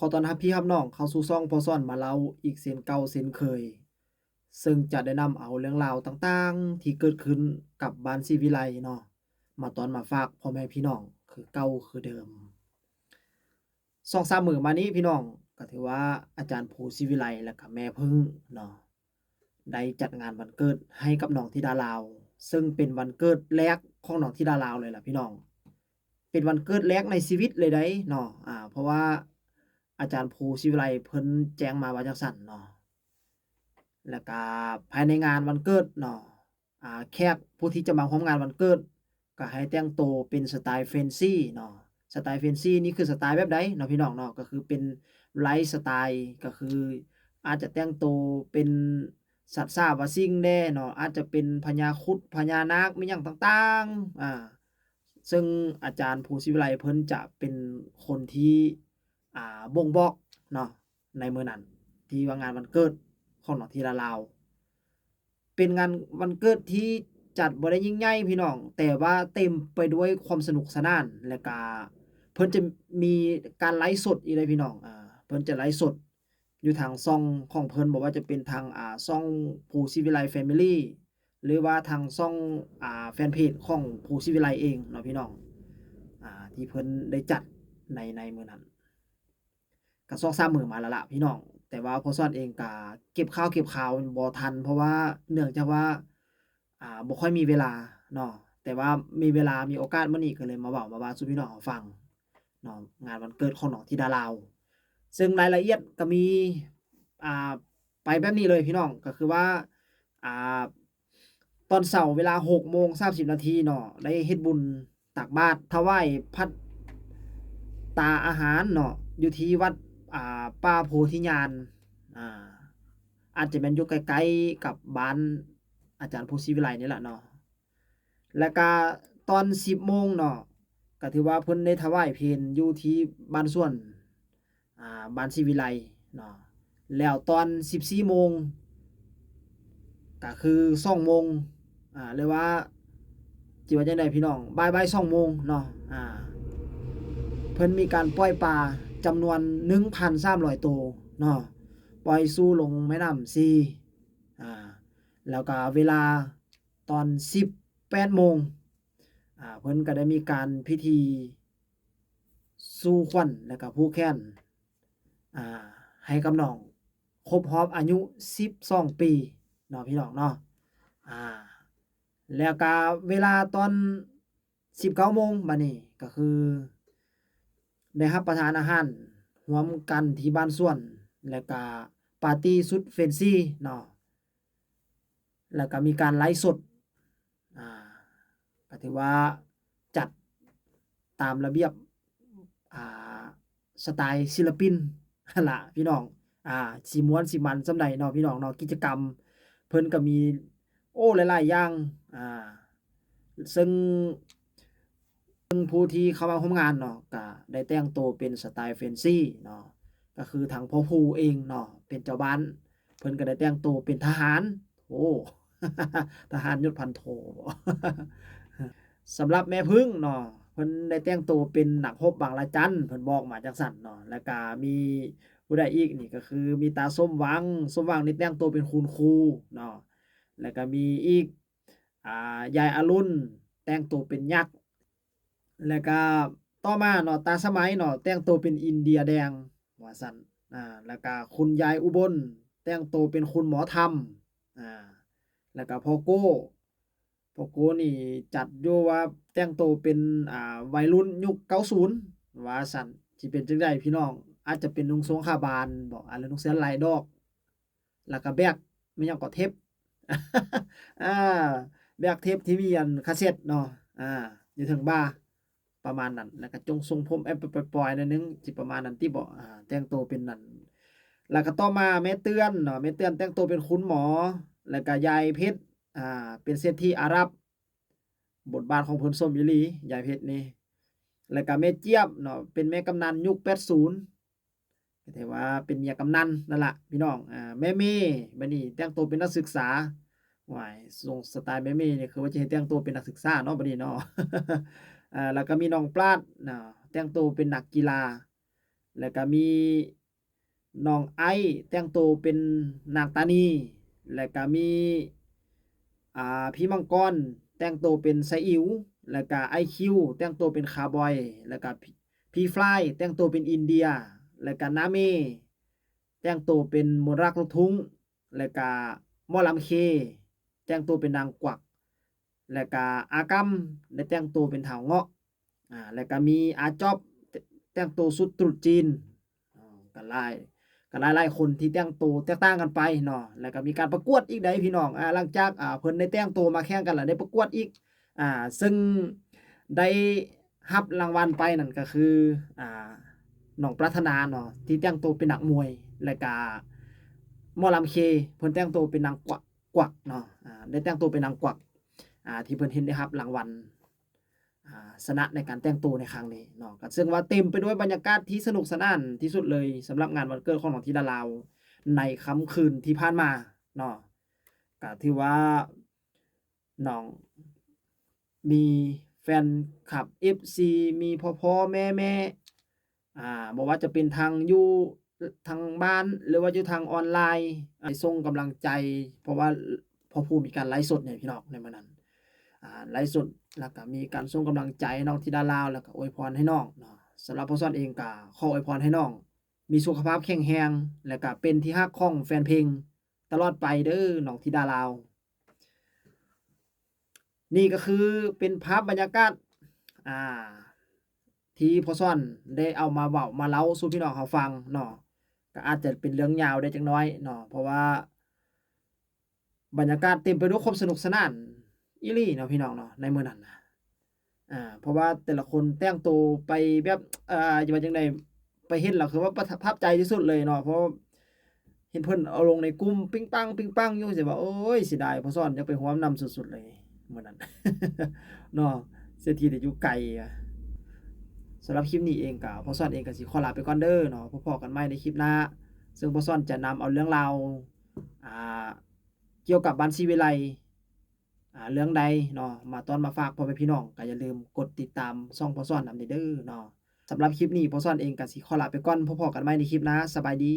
ขอต้อนรับพี่รับน้องเข้าสู่ช่องพอซ่อนมาเล่าอีกเช่นเก่าเช่นเคยซึ่งจะได้นำเอาเรื่องราวต่างๆที่เกิดขึ้นกับบ้านศรีวิไลเนาะมาตอนมาฝากพ่อแม่พี่น้องคือเก่าคือเดิม2-3มื้อมานี้พี่น้องก็ถือว่าอาจารย์ภูศรีวิไลและก็แม่พึ่งเนาะได้จัดงานวันเกิดให้กับน้องธิดาลาวซึ่งเป็นวันเกิดแรกของน้องธิดาลาวเลยล่ะพี่น้อง เป็นวันเกิดแรกในชีวิตเลยได้เนาะเพราะว่าอาจารย์ภูศิวิไลเพิ่นแจ้งมาว่าจั่งซั้นเนาะแล้วก็ภายในงานวันเกิดเนาะแขกผู้ที่จะมาร่วมงานวันเกิดก็ให้แต่งตัวเป็นสไตล์แฟนซีเนาะสไตล์แฟนซีนี่คือสไตล์แบบใดเนาะพี่น้องเนาะก็คือเป็นไลฟ์สไตล์ก็คืออาจจะแต่งตัวเป็นสัตว์ซ่าว่าสิ่งแน่เนาะอาจจะเป็นพญาครุฑพญานาคมีหยังต่างๆซึ่งอาจารย์ภูศิวิไลเพิ่นจะเป็นคนที่บ่งบอกเนาะในมื้อนั้นที่ว่างานวันเกิดของน้องธีราลาวเป็นงานวันเกิดที่จัดบ่ได้ยิ่งใหญ่พี่น้องแต่ว่าเต็มไปด้วยความสนุกสนานและก็เพิ่นจะมีการไลฟ์สดอีกเลยพี่น้องเพิ่นจะไลฟ์สดอยู่ทางช่องของเพิ่นบ่ว่าจะเป็นทางช่องภูศิวิไลแฟมิลี หรือว่าทางช่องแฟนเพจของภูศิวิไลเองเนาะพี่น้องที่เพิ่นได้จัดในมื้อนั้นก็2-3มื้อมาแล้วล่ะพี่น้องแต่ว่าพอซ่อนเองก็เก็บข้าวเก็บข่าวบ่ทันเพราะว่าเนื่องจากว่าบ่ค่อยมีเวลาเนาะแต่ว่ามีเวลามีโอกาสมื้อนี้ก็เลยมาเว้ามาว่าสู่พี่น้องเราฟังเนาะงานวันเกิดของน้องธิดาลาวซึ่งรายละเอียดก็มีอ่าไปแบบนี้เลยพี่น้องก็คือว่า อ่าตอนเช้าเวลา6:30นาทีเนาะได้เฮ็ดบุญตักบาตรถวายภัตตาอาหารเนาะอยู่ที่วัดป่าโพธิญาณอ่าอาจจะแม่นอยู่ใกล้ๆกับบ้านอาจารย์ภูศรีวิไลนี่แหละเนาะแล้วก็ตอน10โมงเนาะก็ถือว่าเพิ่นได้ถวายเพลอยู่ที่บ้านสวนบ้านศรีวิไลเนาะแล้วตอน14โมง ก็คือ2โมงหรือว่าสิว่าจั่งใดพี่น้องบ่ายๆ2โมงเนาะเพิ่นมีการปล่อยปลาจำนวน 1,300 ตัวเนาะปล่อยสู่ลงแม่น้ำซีอ่าแล้วก็เวลาตอน18โมงเพิ่นก็ได้มีการพิธีสู่ขวัญแล้วก็ผูกแขนอ่าให้กับน้องครบรอบอายุ12ปีเนาะพี่น้องเนาะ อ่าแล้วก็เวลาตอน19โมงบัดนี้ก็คือได้รับประทานอาหารร่วมกันที่บ้านสวนแล้วก็ปาร์ตีสุดแฟนซีเนาะแล้วก็มีการไลฟ์สดอ่าก็ถือว่าจัดตามระเบียบอ่าสไตล์ศิลปินนั่นล่ะพี่น้องสิม่วนสิมันส่ำใดเนาะพี่น้องเนาะกิจกรรมเพิ่นก็มีโอ้หลายๆอย่างอ่า ซึ่งผู้ที่เข้ามาร่วมงานเนาะก็ได้แต่งตัวเป็นสไตล์แฟนซีเนาะก็คือทางพ่อผู้เองเนาะเป็นเจ้าบ้านเพิ่นก็ได้แต่งตัวเป็นทหารโอ้ทหารยศพันโทสำหรับแม่พึ่งเนาะเพิ่นได้แต่งตัวเป็นนักรบบางระจันเพิ่นบอกมาจังซั้นเนาะแล้วก็มีผู้ใดอีกนี่ก็คือมีตาส้มหวังส้มหวังนี่แต่งตัวเป็นคุณครูเนาะแล้วก็มีอีกยายอรุณแต่งตัวเป็นยักษ์ แล้วก็ต่อมาเนาะตาสมัยเนาะแต่งตัวเป็นอินเดียแดงว่าซั่นแล้วก็คุณยายอุบลแต่งตัวเป็นคุณหมอธรรมแล้วก็พ่อโก้นี่จัดอยู่ว่าแต่งตัวเป็นวัยรุ่นยุค90ว่าซั่นสิเป็นจั่งใดพี่น้องอาจจะเป็นนุ่งทรงคาบานบ่หรือนุ่งเสื้อลายดอกแล้วก็แบกมีหยังก็เทปอาแบกเทปที่มีอันคาเซตเนาะอาอยู่เทิงบ่า ประมาณนั้นแล้วก็จงทรงผมปล่อยๆหน่อยหนึ่งสิประมาณนั้นติบ่แต่งตัวเป็นนั่นแล้วก็ต่อมาแม่เตือนเนาะแม่เตือนแต่งตัวเป็นคุณหมอแล้วก็ยายเพชรเป็นเศรษฐีอาหรับบทบาทของเพิ่นส้มอีหลียายเพชรนี่แล้วก็แม่เจี๊ยบเนาะเป็นแม่กำนันยุค80ก็ถือว่าเป็นเมียกำนันนั่นล่ะพี่น้องแม่เมย์บัดนี้แต่งตัวเป็นนักศึกษาว้ายทรงสไตล์แม่เมย์นี่คือว่าจะให้แต่งตัวเป็นนักศึกษาเนาะบัดนี้เนาะ แล้วก็มีน้องปราดเนาะแต่งตัวเป็นนักกีฬา แล้วก็มีน้องไอซ์แต่งตัวเป็นนางตานีแล้วก็มีพี่มังกรแต่งตัวเป็นไซอิ๋วแล้วก็ IQ แต่งตัวเป็นคาวบอยแล้วก็พี่ฟลายแต่งตัวเป็นอินเดียแล้วก็นาเมแต่งตัวเป็นมนต์รักลูกทุ่งแล้วก็หมอลำเคแต่งตัวเป็นนางกวักแล้วก็อากัมได้แต่งตัวเป็นเฒ่าเงาะแล้วก็มีอาจ๊อบแต่งตัวชุดตรุษจีนก็หลายๆคนที่แต่งตัวแตกต่างกันไปเนาะแล้วก็มีการประกวดอีกได้พี่น้องหลังจากเพิ่นได้แต่งตัวมาแข่งกันแล้วได้ประกวดอีกซึ่งได้รับรางวัลไปนั่นก็คืออ่าน้องปรารถนาเนาะที่แต่งตัวเป็นนักมวยแล้วก็หมอลำเคเพิ่นแต่งตัวเป็นนางกวักเนาะได้แต่งตัวเป็นนางกวักที่เพิ่นเห็นได้รับรางวัลชนะในการแต่งตัวในครั้งนี้เนาะก็ซึ่งว่าเต็มไปด้วยบรรยากาศที่สนุกสนานที่สุดเลยสำหรับงานวันเกิดของน้องธิดาลาวในค่ำคืนที่ผ่านมาเนาะก็ถือว่าน้องมีแฟนคลับ FC มีพ่อๆแม่ๆบ่ว่าจะเป็นทางอยู่ทางบ้านหรือว่าอยู่ทางออนไลน์ส่งกำลังใจเพราะว่าพ่อผู้มีการไลฟ์สดเนี่ยพี่น้องในมื้อนั้นไลฟ์สดแล้วก็มีการส่งกำลังใจให้น้องธิดาลาวแล้วก็อวยพรให้น้องเนาะสำหรับพ่อซ้อนเองก็ขออวยพรให้น้องมีสุขภาพแข็งแรงแล้วก็เป็นที่รักของแฟนเพลงตลอดไปเด้อน้องธิดาลาวนี่ก็คือเป็นภาพบรรยากาศอ่าที่พ่อซ้อนได้เอามาเว้ามาเล่าสู่พี่น้องเราฟังเนาะก็อาจจะเป็นเรื่องยาวได้จักหน่อยเนาะเพราะว่าบรรยากาศเต็มไปด้วยความสนุกสนานอีหลีเนาะพี่น้องเนาะในมื้อนั้นน่ะ เพราะว่าแต่ละคนแต่งตัวไปแบบจะว่าจังได๋ไปเห็นแล้วคือว่าประทับใจที่สุดเลยเนาะเพราะเห็นเพิ่นเอาลงในกลุ่มปิงปังๆอยู่สิว่าโอ๊ยเสียดายพ่อซ้อนอยากไปร่วมนำสุดๆเลยมื้อนั้นเนาะเสียทีแต่อยู่ไกลอะสำหรับคลิปนี้เองก็พ่อซ้อนเองก็สิขอลาไปก่อนเด้อเนาะพบพ้อกันใหม่ในคลิปหน้าซึ่งพ่อซ้อนจะนำเอาเรื่องราวอ่าเกี่ยวกับบ้านศรีวิไล เรื่องใดเนาะมาตอนมาฝากพ่อแม่พี่น้องก็อย่าลืมกดติดตามช่องพ่อซ้อนนำเด้อเนาะสำหรับคลิปนี้พ่อซ้อนเองก็สิขอลาไปก่อนพบกันใหม่ในคลิปหน้าสบายดี